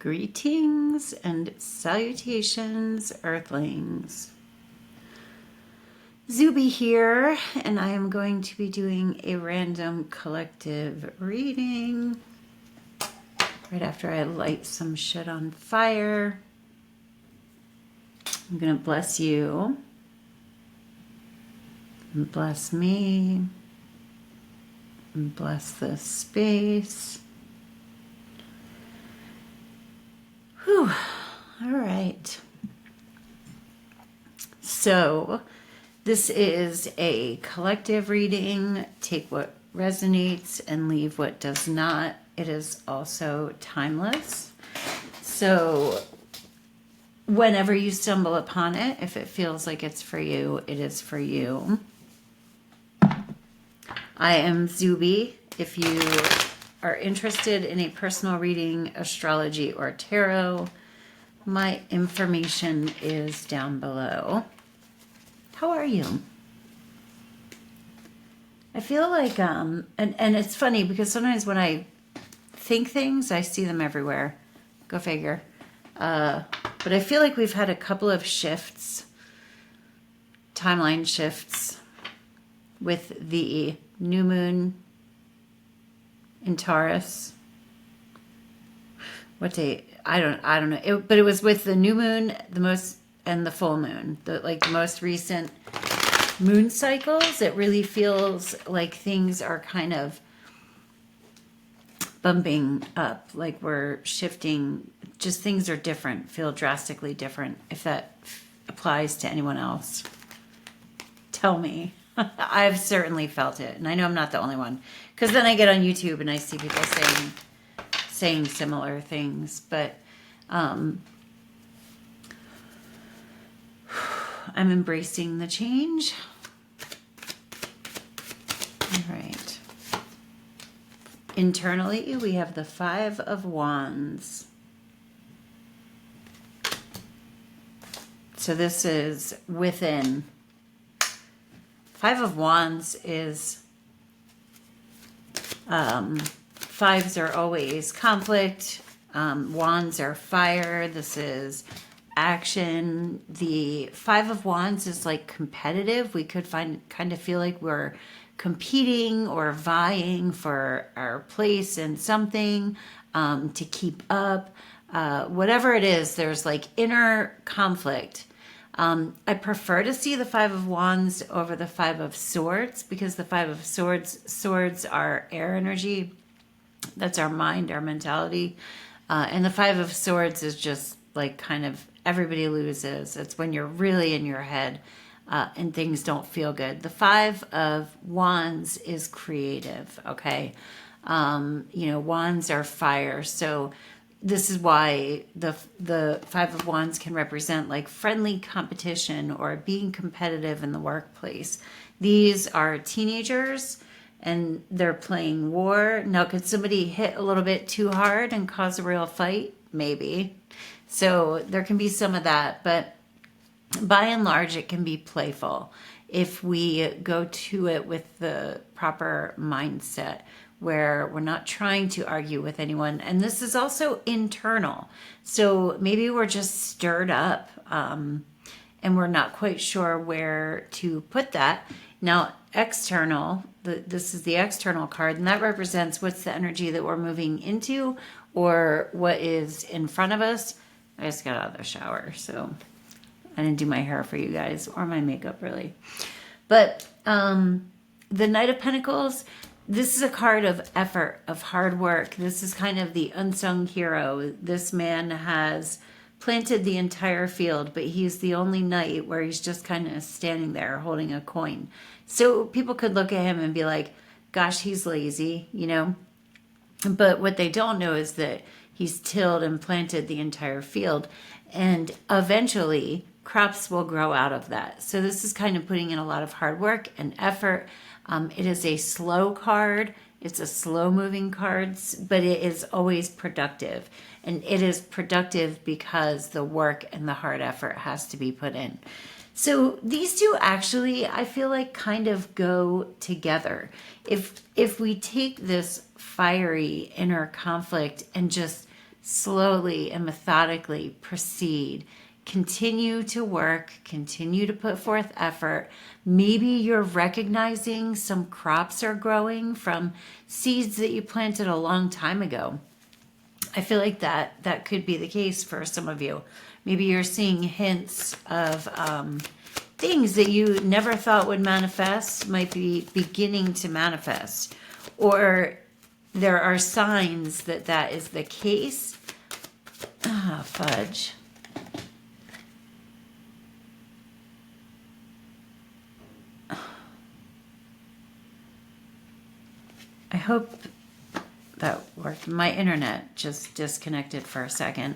Greetings and salutations, Earthlings. Zube here, and I am going to be doing a random collective reading right after I light some shit on fire. I'm going to bless you and bless me and bless this space. Whew. All right. So this is a collective reading. Take what resonates and leave what does not. It is also timeless. So whenever you stumble upon it, if it feels like it's for you, it is for you. I am Zube. If you are interested in a personal reading, astrology, or tarot, my information is down below. How are you? I feel like, and it's funny because sometimes when I think things, I see them everywhere. Go figure. But I feel like we've had a couple of shifts, timeline shifts, with the new moon in Taurus. What day? I don't know. But it was with the new moon, and the full moon, the most recent moon cycles. It really feels like things are kind of bumping up, like we're shifting. Just things are different, feel drastically different. If that applies to anyone else, tell me. I've certainly felt it, and I know I'm not the only one, because then I get on YouTube and I see people saying similar things. But I'm embracing the change. All right. Internally, we have the Five of Wands. So this is within. Five of Wands is, fives are always conflict. Wands are fire. This is action. The Five of Wands is like competitive. We could kind of feel like we're competing or vying for our place in something, to keep up. Whatever it is, there's like inner conflict. I prefer to see the Five of Wands over the Five of Swords, because the Five of Swords are air energy. That's our mind, our mentality. And the Five of Swords is just like kind of everybody loses. It's when you're really in your head and things don't feel good. The Five of Wands is creative, okay? Wands are fire. So this is why the Five of Wands can represent like friendly competition or being competitive in the workplace. These are teenagers and they're playing war. Now, could somebody hit a little bit too hard and cause a real fight? Maybe. So there can be some of that, but by and large, it can be playful if we go to it with the proper mindset, where we're not trying to argue with anyone. And this is also internal. So maybe we're just stirred up and we're not quite sure where to put that. Now, external, this is the external card, and that represents what's the energy that we're moving into or what is in front of us. I just got out of the shower, so I didn't do my hair for you guys or my makeup really. But the Knight of Pentacles, this is a card of effort, of hard work. This is kind of the unsung hero. This man has planted the entire field, but he's the only knight where he's just kind of standing there holding a coin. So people could look at him and be like, gosh, he's lazy, But what they don't know is that he's tilled and planted the entire field. And eventually, crops will grow out of that. So this is kind of putting in a lot of hard work and effort. It is a slow card. It's a slow moving card, but it is always productive. And it is productive because the work and the hard effort has to be put in. So these two actually, I feel like, kind of go together. If we take this fiery inner conflict and just slowly and methodically proceed. Continue to work, continue to put forth effort. Maybe you're recognizing some crops are growing from seeds that you planted a long time ago. I feel like that could be the case for some of you. Maybe you're seeing hints of things that you never thought would manifest might be beginning to manifest. Or there are signs that that is the case. Ah, fudge. I hope that worked. My internet just disconnected for a second.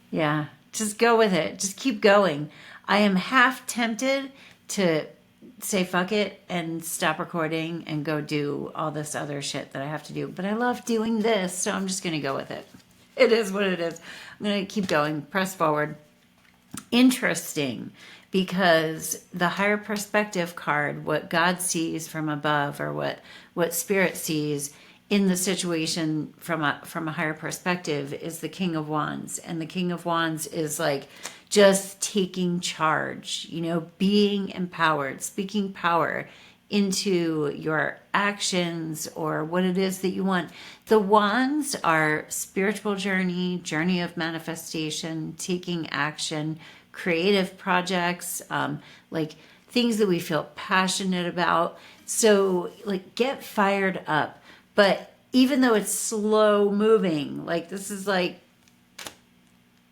Yeah, just go with it. Just keep going. I am half tempted to say fuck it and stop recording and go do all this other shit that I have to do. But I love doing this, so I'm just going to go with it. It is what it is. I'm going to keep going. Press forward. Interesting, because the higher perspective card, what God sees from above, or what Spirit sees in the situation from a higher perspective, is the King of Wands. And the King of Wands is like just taking charge, being empowered, speaking power into your actions or what it is that you want. The wands are spiritual journey of manifestation, taking action, creative projects, like things that we feel passionate about. So like get fired up. But even though it's slow moving, like this is like,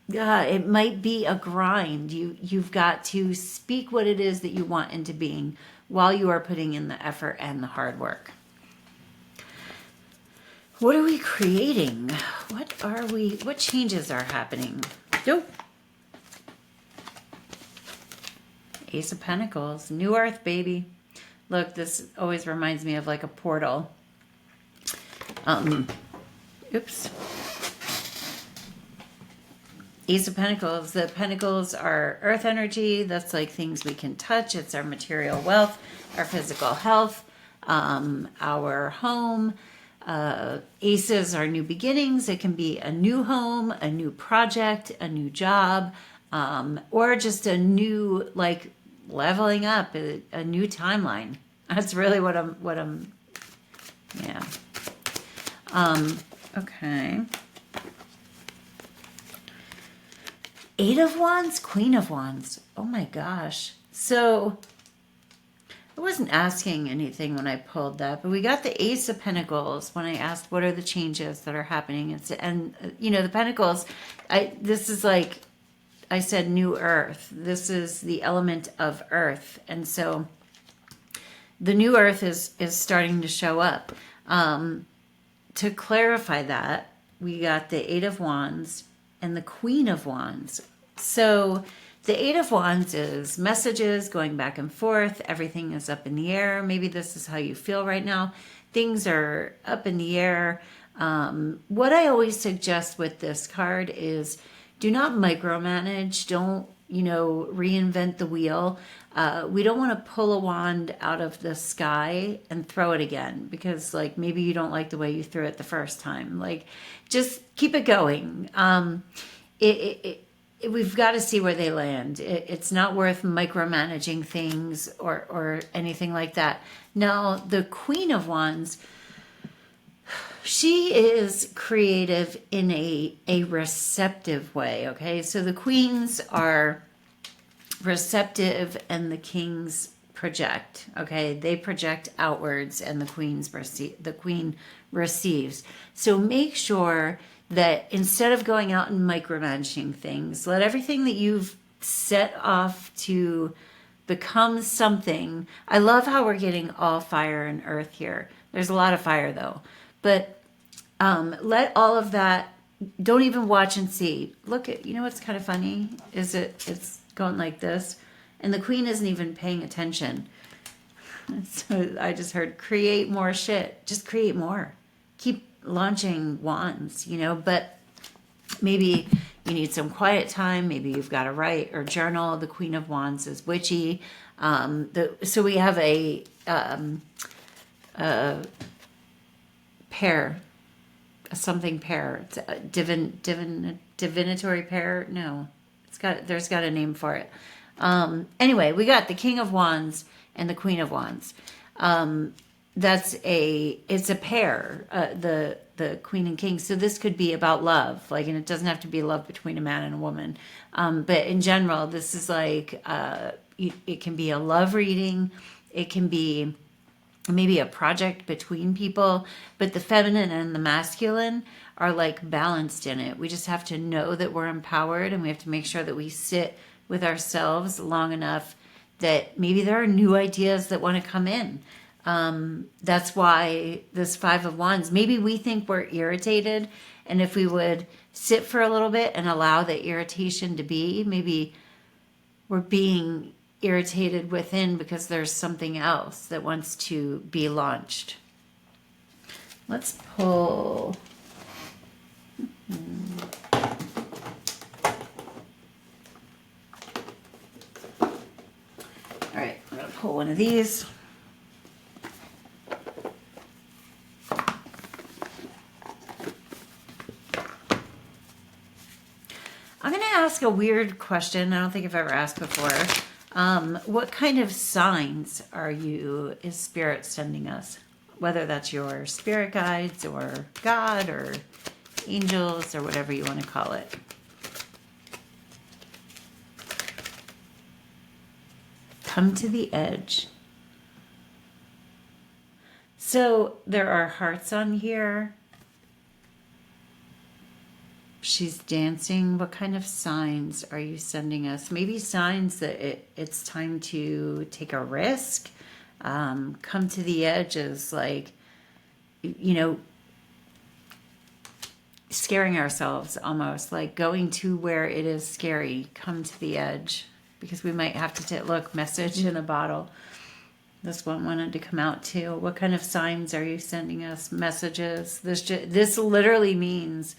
it might be a grind. You've got to speak what it is that you want into being while you are putting in the effort and the hard work. What are we creating? What changes are happening? Nope. Ace of Pentacles, New Earth, baby. Look, this always reminds me of like a portal. Oops. Ace of Pentacles. The Pentacles are earth energy. That's like things we can touch. It's our material wealth, our physical health, our home. Aces are new beginnings. It can be a new home, a new project, a new job, or just a new, like, leveling up, a new timeline. That's really what I'm, yeah. Okay. Eight of Wands, Queen of Wands. Oh my gosh. So I wasn't asking anything when I pulled that, but we got the Ace of Pentacles when I asked what are the changes that are happening. And the Pentacles, this is like, I said new earth. This is the element of earth. And so the new earth is starting to show up. To clarify that, we got the Eight of Wands and the Queen of Wands. So the Eight of Wands is messages going back and forth. Everything is up in the air. Maybe this is how you feel right now. Things are up in the air. What I always suggest with this card is do not micromanage. Don't, reinvent the wheel. We don't want to pull a wand out of the sky and throw it again because, like, maybe you don't like the way you threw it the first time. Like, just keep it going. We've got to see where they land. It's not worth micromanaging things or anything like that. Now, the Queen of Wands, she is creative in a receptive way, okay? So the queens are receptive and the kings project, okay? They project outwards and the queen receives. So make sure that instead of going out and micromanaging things, let everything that you've set off to become something. I love how we're getting all fire and earth here. There's a lot of fire though. But let all of that, don't even watch and see. Look at, what's kind of funny is it's going like this. And the queen isn't even paying attention. So I just heard create more shit. Just create more. Keep launching wands, but maybe you need some quiet time. Maybe you've got to write or journal. The Queen of Wands is witchy. So we have a pair something pair. It's a divinatory pair. No, there's got a name for it. Anyway, we got the King of Wands and the Queen of Wands. It's a pair, the Queen and King. So this could be about love, like, and it doesn't have to be love between a man and a woman. But in general, this is like, it can be a love reading. It can be maybe a project between people, but the feminine and the masculine are like balanced in it. We just have to know that we're empowered, and we have to make sure that we sit with ourselves long enough that maybe there are new ideas that want to come in. That's why this Five of Wands, maybe we think we're irritated, and if we would sit for a little bit and allow the irritation to be, maybe we're being irritated within because there's something else that wants to be launched. Let's pull. All right, I'm going to pull one of these. I'm going to ask a weird question. I don't think I've ever asked before. What kind of signs is Spirit sending us? Whether that's your spirit guides or God or angels or whatever you want to call it. Come to the edge. So there are hearts on here. She's dancing. What kind of signs are you sending us? Maybe signs that it's time to take a risk. Come to the edge is like, scaring ourselves almost, like going to where it is scary. Come to the edge, because we might have to look, message in a bottle. This one wanted to come out too. What kind of signs are you sending us? Messages. This literally means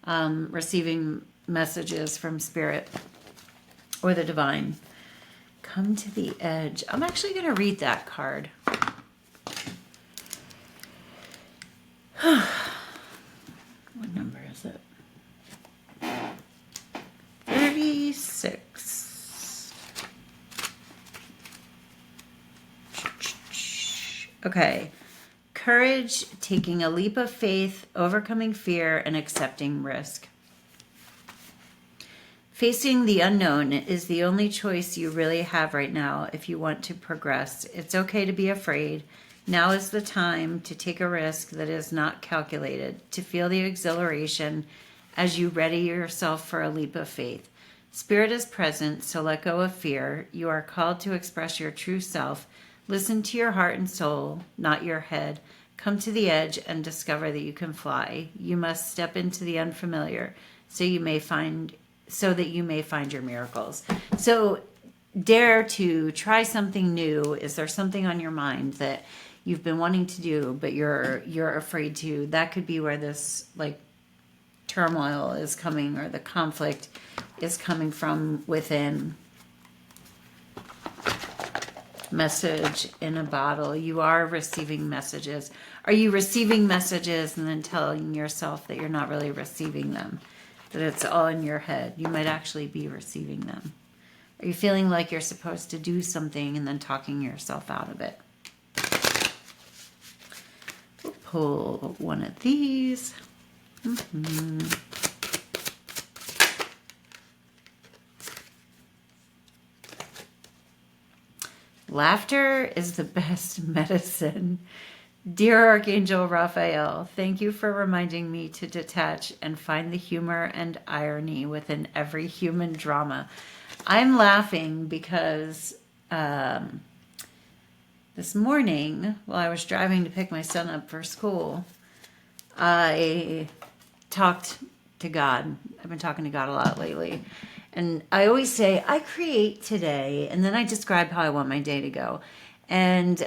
receiving messages from Spirit or the divine. Come to the edge. I'm actually going to read that card. What number is it? 36. Okay. Courage, taking a leap of faith, overcoming fear, and accepting risk. Facing the unknown is the only choice you really have right now if you want to progress. It's okay to be afraid. Now is the time to take a risk that is not calculated, to feel the exhilaration as you ready yourself for a leap of faith. Spirit is present, so let go of fear. You are called to express your true self. Listen to your heart and soul, not your head. Come to the edge and discover that you can fly. You must step into the unfamiliar so that you may find your miracles. So dare to try something new. Is there something on your mind that you've been wanting to do, but you're afraid to? That could be where this like turmoil is coming, or the conflict is coming from within. Message in a bottle. You are receiving messages. Are you receiving messages and then telling yourself that you're not really receiving them? That it's all in your head? You might actually be receiving them. Are you feeling like you're supposed to do something and then talking yourself out of it? We'll pull one of these. Laughter is the best medicine. Dear Archangel Raphael, thank you for reminding me to detach and find the humor and irony within every human drama. I'm laughing because this morning, while I was driving to pick my son up for school, I talked to God. I've been talking to God a lot lately. And I always say, I create today, and then I describe how I want my day to go. And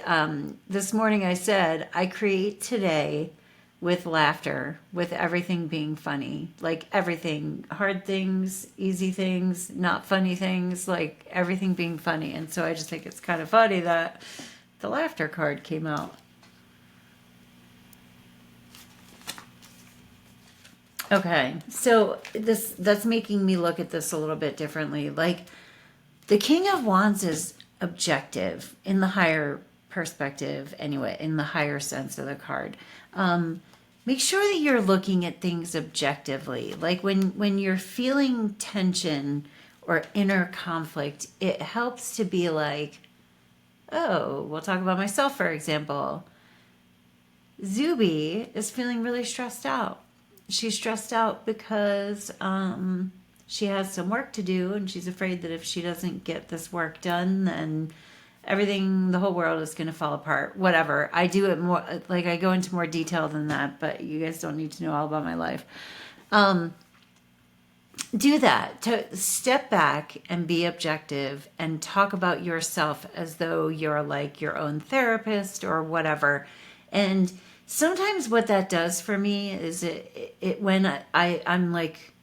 this morning I said, I create today with laughter, with everything being funny. Like everything, hard things, easy things, not funny things, like everything being funny. And so I just think it's kind of funny that the laughter card came out. Okay, so that's making me look at this a little bit differently. Like, the King of Wands is objective in the higher perspective, anyway, in the higher sense of the card. Make sure that you're looking at things objectively. Like, when you're feeling tension or inner conflict, it helps to be like, oh, we'll talk about myself, for example. Zube is feeling really stressed out. She's stressed out because she has some work to do, and she's afraid that if she doesn't get this work done, then everything, the whole world is going to fall apart. Whatever. I do it more, like, I go into more detail than that, but you guys don't need to know all about my life. Do that. To step back and be objective and talk about yourself as though you're like your own therapist or whatever. And sometimes what that does for me is it when I'm like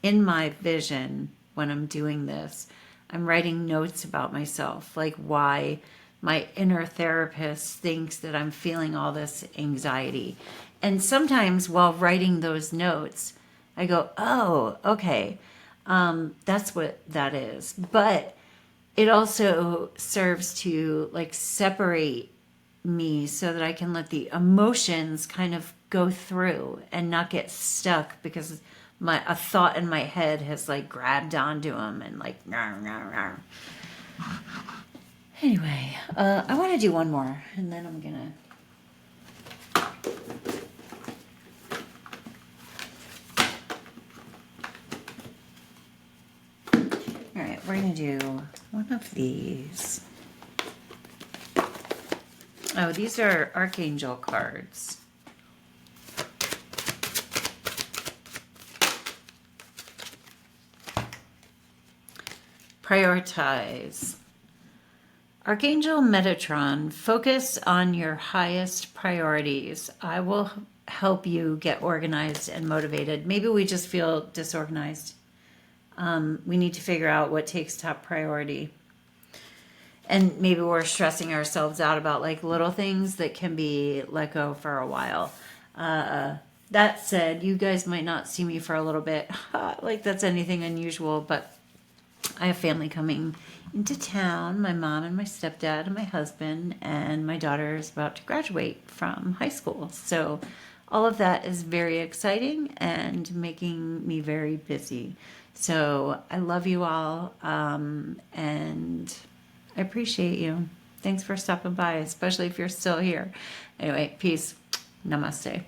in my vision when I'm doing this, I'm writing notes about myself, like why my inner therapist thinks that I'm feeling all this anxiety. And sometimes while writing those notes, I go, oh, okay, that's what that is. But it also serves to like separate me so that I can let the emotions kind of go through and not get stuck because a thought in my head has like grabbed onto them and like rawr, rawr, rawr. Anyway, I want to do one more and then I'm gonna all right, we're gonna do one of these. Oh, these are Archangel cards. Prioritize. Archangel Metatron, focus on your highest priorities. I will help you get organized and motivated. Maybe we just feel disorganized. We need to figure out what takes top priority. And maybe we're stressing ourselves out about like little things that can be let go for a while. That said, you guys might not see me for a little bit. Like that's anything unusual, but I have family coming into town, my mom and my stepdad and my husband, and my daughter is about to graduate from high school. So all of that is very exciting and making me very busy. So I love you all, and I appreciate you. Thanks for stopping by, especially if you're still here. Anyway, peace. Namaste.